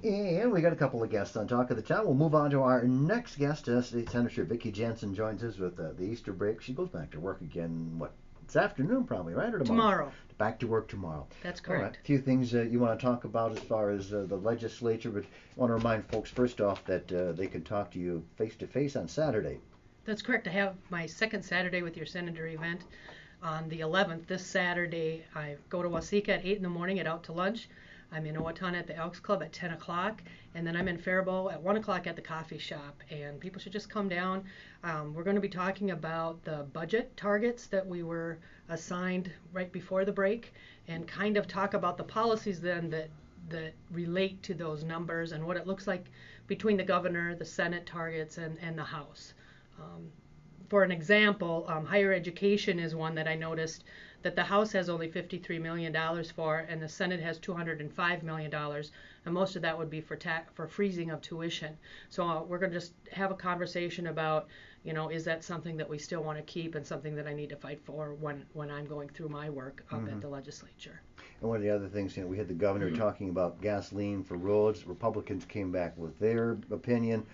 And we got a couple of guests on Talk of the Town. We'll move on to our next guest. State Senator Vicki Jensen joins us with the Easter break. She goes back to work again, what, this afternoon probably, right? Or tomorrow? Tomorrow. Back to work tomorrow. That's All right. correct. A few things you want to talk about as far as the legislature, but I want to remind folks first off that they can talk to you face to face on Saturday. That's correct. I have my second Saturday with your senator event on the 11th. This Saturday, I go to Waseca at 8 in the morning, get out to lunch. I'm in Owatonna at the Elks Club at 10 o'clock, and then I'm in Faribault at 1 o'clock at the coffee shop. And people should just come down. We're going to be talking about the budget targets that we were assigned right before the break, and kind of talk about the policies then that relate to those numbers and what it looks like between the governor, the Senate targets, and the House. For an example, higher education is one that I noticed that the House has only $53 million for, and the Senate has $205 million, and most of that would be for freezing of tuition. So we're going to just have a conversation about, is that something that we still want to keep and something that I need to fight for when I'm going through my work up at the legislature. And one of the other things, we had the governor talking about gasoline for roads. Republicans came back with their opinion.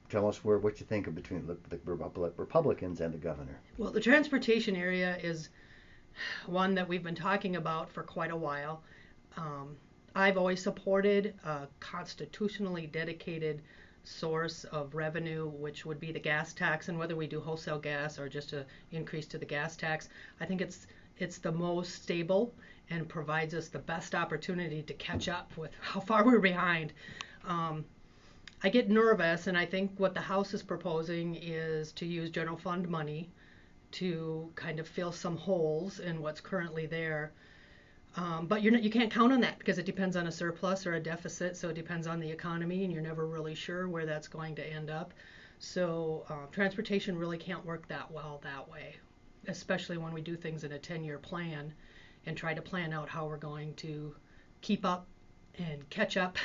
Tell us what you think of between the Republicans and the governor. Well, the transportation area is one that we've been talking about for quite a while. I've always supported a constitutionally dedicated source of revenue, which would be the gas tax, and whether we do wholesale gas or just an increase to the gas tax, I think it's the most stable and provides us the best opportunity to catch up with how far we're behind. I get nervous, and I think what the House is proposing is to use general fund money to kind of fill some holes in what's currently there. But you can't count on that because it depends on a surplus or a deficit, so it depends on the economy, and you're never really sure where that's going to end up. So transportation really can't work that well that way, especially when we do things in a 10-year plan and try to plan out how we're going to keep up and catch up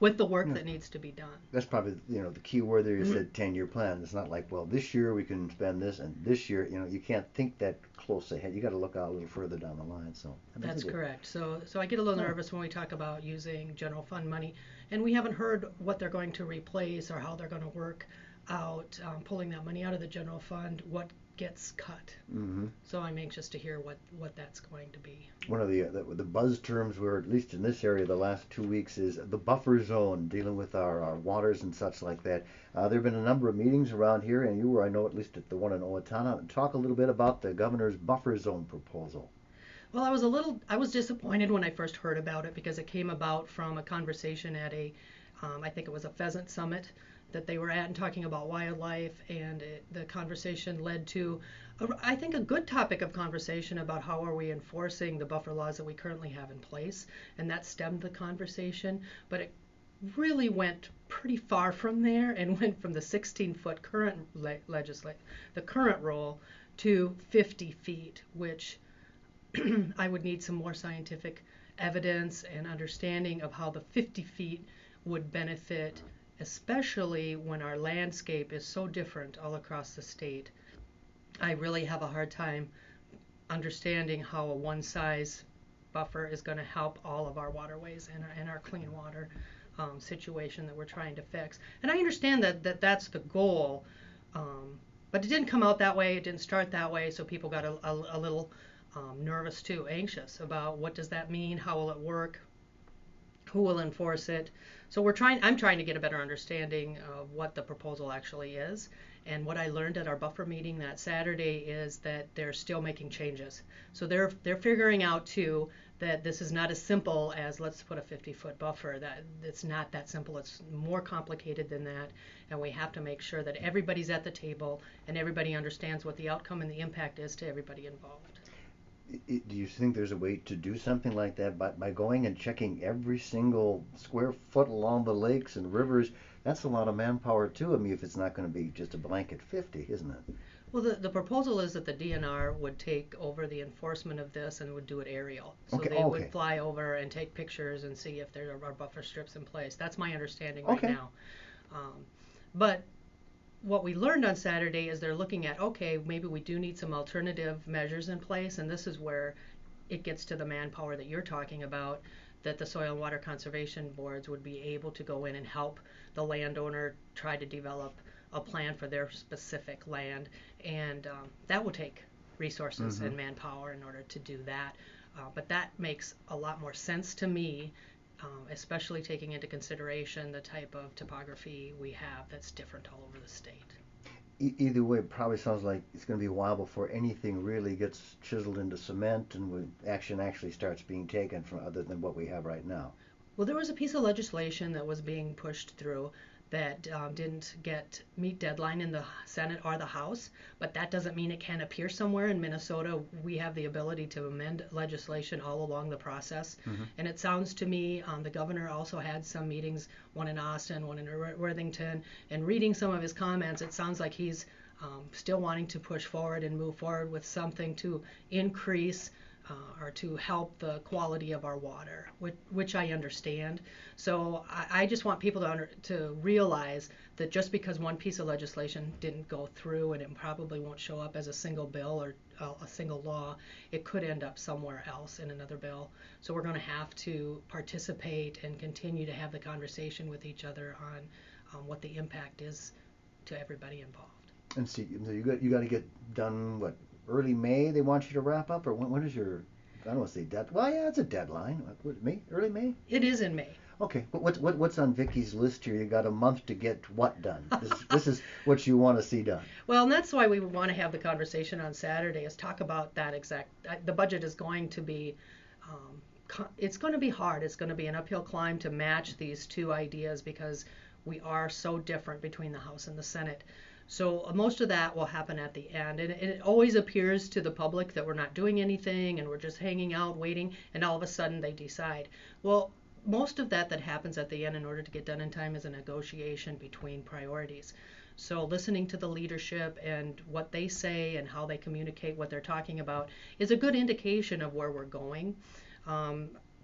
with the work that needs to be done. That's probably the key word there. You said 10-year plan. It's not like, well, this year we can spend this, and this year you can't think that close ahead. You got to look out a little further down the line. So that's correct. So I get a little nervous when we talk about using general fund money, and we haven't heard what they're going to replace or how they're going to work out pulling that money out of the general fund. What gets cut. So I'm anxious to hear what that's going to be. One of the buzz terms were, at least in this area the last 2 weeks, is the buffer zone, dealing with our waters and such like that. There have been a number of meetings around here, and you were, I know, at least at the one in Owatonna. Talk a little bit about the governor's buffer zone proposal. Well, I was disappointed when I first heard about it because it came about from a conversation at I think it was a pheasant summit that they were at and talking about wildlife, and the conversation led to, I think, a good topic of conversation about how are we enforcing the buffer laws that we currently have in place, and that stemmed the conversation, but it really went pretty far from there and went from the 16-foot current the current rule to 50 feet, which I would need some more scientific evidence and understanding of how the 50 feet would benefit, especially when our landscape is so different all across the state. I really have a hard time understanding how a one-size buffer is going to help all of our waterways and our clean water situation that we're trying to fix. And I understand that that's the goal, but it didn't come out that way. It didn't start that way, so people got a little nervous too, anxious about what does that mean, how will it work, who will enforce it. So I'm trying to get a better understanding of what the proposal actually is. And what I learned at our buffer meeting that Saturday is that they're still making changes. So they're figuring out too that this is not as simple as let's put a 50-foot buffer. That it's not that simple. It's more complicated than that. And we have to make sure that everybody's at the table and everybody understands what the outcome and the impact is to everybody involved. Do you think there's a way to do something like that by going and checking every single square foot along the lakes and rivers? That's a lot of manpower too. I mean, if it's not going to be just a blanket 50, isn't it? Well, the proposal is that the DNR would take over the enforcement of this and would do it aerial. So they would fly over and take pictures and see if there are buffer strips in place. That's my understanding right now. But what we learned on Saturday is they're looking at, okay, maybe we do need some alternative measures in place, and this is where it gets to the manpower that you're talking about. that the soil and water conservation boards would be able to go in and help the landowner try to develop a plan for their specific land, and that will take resources and manpower in order to do that. But that makes a lot more sense to me, especially taking into consideration the type of topography we have that's different all over the state. Either way, it probably sounds like it's going to be a while before anything really gets chiseled into cement and action actually starts being taken from other than what we have right now. Well, there was a piece of legislation that was being pushed through that didn't meet deadline in the Senate or the House, but that doesn't mean it can't appear somewhere. In Minnesota, we have the ability to amend legislation all along the process. And it sounds to me, the governor also had some meetings, one in Austin, one in Worthington, and reading some of his comments, it sounds like he's still wanting to push forward and move forward with something to increase or to help the quality of our water, which I understand. So I just want people to realize that just because one piece of legislation didn't go through, and it probably won't show up as a single bill or a single law, it could end up somewhere else in another bill. So we're going to have to participate and continue to have the conversation with each other on what the impact is to everybody involved. And see, you got to get done, what, early May they want you to wrap up, or when is your, I don't want to say well, yeah, it's a deadline. What, May? Early May? It is in May. Okay, but what's on Vicki's list here? You got a month to get what done? This is what you want to see done. Well, and that's why we want to have the conversation on Saturday, is talk about that exact. The budget is going to be, it's going to be hard. It's going to be an uphill climb to match these two ideas because we are so different between the House and the Senate. So most of that will happen at the end, and it always appears to the public that we're not doing anything and we're just hanging out waiting, and all of a sudden they decide. Well, most of that happens at the end in order to get done in time is a negotiation between priorities. So listening to the leadership and what they say and how they communicate what they're talking about is a good indication of where we're going.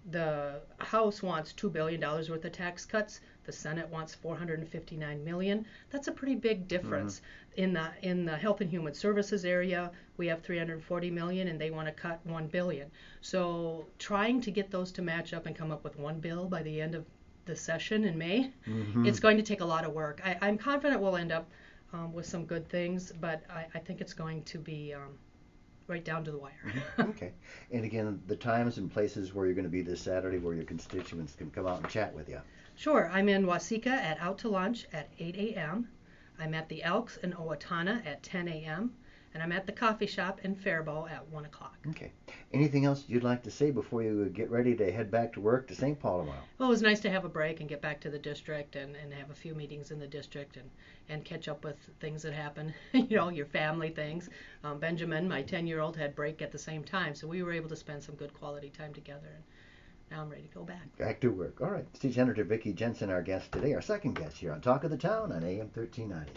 The House wants $2 billion worth of tax cuts. The Senate wants $459 million. That's a pretty big difference. In the Health and Human Services area, we have $340 million, and they want to cut $1 billion. So trying to get those to match up and come up with one bill by the end of the session in May, it's going to take a lot of work. I'm confident we'll end up with some good things, but I think it's going to be right down to the wire. Okay. And again, the times and places where you're going to be this Saturday where your constituents can come out and chat with you. Sure. I'm in Waseca at Out to Lunch at 8 a.m. I'm at the Elks in Owatonna at 10 a.m. And I'm at the coffee shop in Faribault at 1 o'clock. Okay. Anything else you'd like to say before you get ready to head back to work to St. Paul tomorrow? Well, it was nice to have a break and get back to the district and have a few meetings in the district and catch up with things that happen, your family things. Benjamin, my 10-year-old, had break at the same time, so we were able to spend some good quality time together. And now I'm ready to go back. Back to work. All right. State Senator Vicki Jensen, our guest today, our second guest here on Talk of the Town on AM 1390.